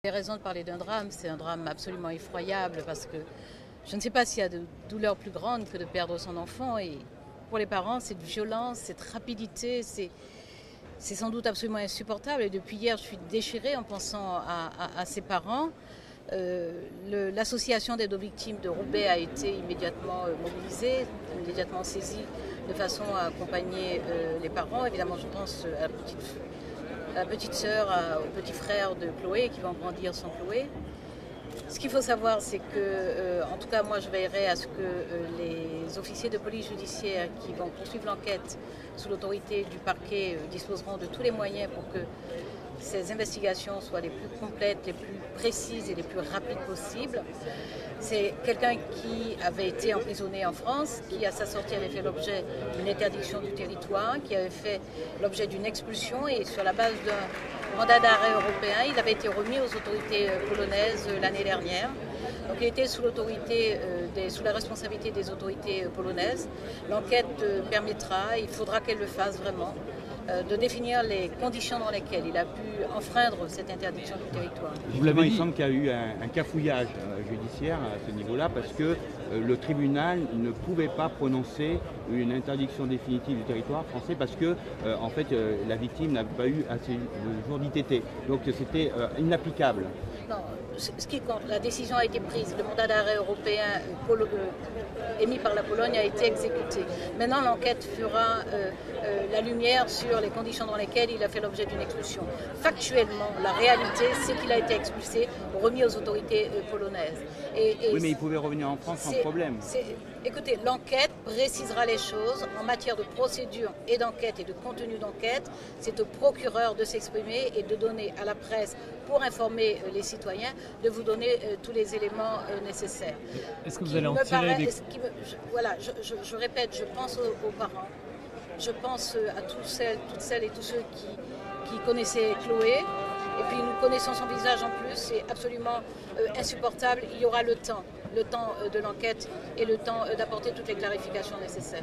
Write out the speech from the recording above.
avez raison de parler d'un drame, c'est un drame absolument effroyable parce que je ne sais pas s'il y a de douleur plus grande que de perdre son enfant. Et pour les parents, cette violence, cette rapidité, c'est sans doute absolument insupportable. Et depuis hier, je suis déchirée en pensant à ces parents. L'association des deux victimes de Roubaix a été immédiatement mobilisée, immédiatement saisie de façon à accompagner les parents. Évidemment, je pense à la petite sœur, au petit frère de Chloé qui vont grandir sans Chloé. Ce qu'il faut savoir, c'est que, en tout cas, moi, je veillerai à ce que les officiers de police judiciaire qui vont poursuivre l'enquête sous l'autorité du parquet disposeront de tous les moyens pour que ces investigations soient les plus complètes, les plus précises et les plus rapides possibles. C'est quelqu'un qui avait été emprisonné en France, qui à sa sortie avait fait l'objet d'une interdiction du territoire, qui avait fait l'objet d'une expulsion et sur la base d'un mandat d'arrêt européen, il avait été remis aux autorités polonaises l'année dernière. Donc il était sous la responsabilité des autorités polonaises. L'enquête permettra, il faudra qu'elle le fasse vraiment, de définir les conditions dans lesquelles il a pu enfreindre cette interdiction du territoire. Vous l'avez dit, il semble qu'il y a eu un cafouillage judiciaire à ce niveau-là parce que le tribunal ne pouvait pas prononcer une interdiction définitive du territoire français parce que en fait, la victime n'avait pas eu assez de jours d'ITT. Donc c'était inapplicable. Non, ce qui compte, la décision a été prise, le mandat d'arrêt européen émis par la Pologne a été exécuté. Maintenant, l'enquête fera la lumière sur les conditions dans lesquelles il a fait l'objet d'une expulsion. Factuellement, la réalité, c'est qu'il a été expulsé, remis aux autorités polonaises. Oui, mais il pouvait revenir en France sans problème. Écoutez, l'enquête précisera les choses en matière de procédure et d'enquête et de contenu d'enquête. C'est au procureur de s'exprimer et de donner à la presse, pour informer les citoyens, de vous donner tous les éléments nécessaires. Est-ce que vous allez en tirer des... Je répète, je pense aux parents, je pense à toutes celles et tous ceux qui connaissaient Chloé. Et puis nous connaissons son visage en plus, c'est absolument insupportable. Il y aura le temps de l'enquête et le temps d'apporter toutes les clarifications nécessaires.